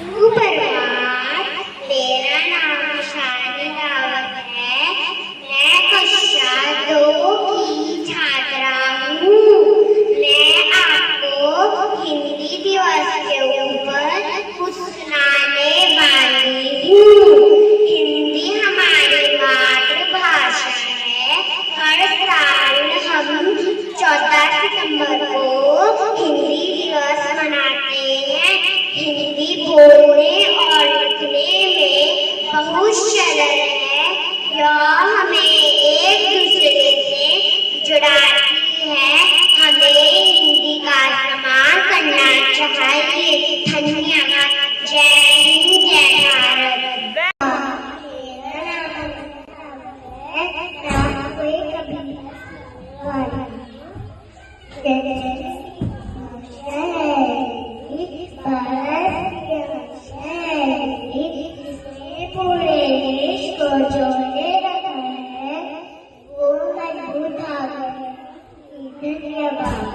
सुप्रभात। मेरा नाम शानी रावत है। मैं कक्षा 2 की छात्रा हूँ। मैं आपको हिंदी दिवस के ऊपर कुछ सुनाने वाली हूँ। हिंदी हमारी मातृभाषा है। हर साल हम 14 सितंबर को हिंदी दिवस मनाते हैं। हिंदी बोलने और लिखने में बहुत सरल है। यह हमें एक दूसरे से जुड़ाती है। हमें हिंदी का इस्तेमाल करना चाहिए। धन्यवाद। जय हिंद, जय भारत। पूरे देश को जोड़े रखा है वो मजबूत धागा। धन्यवाद।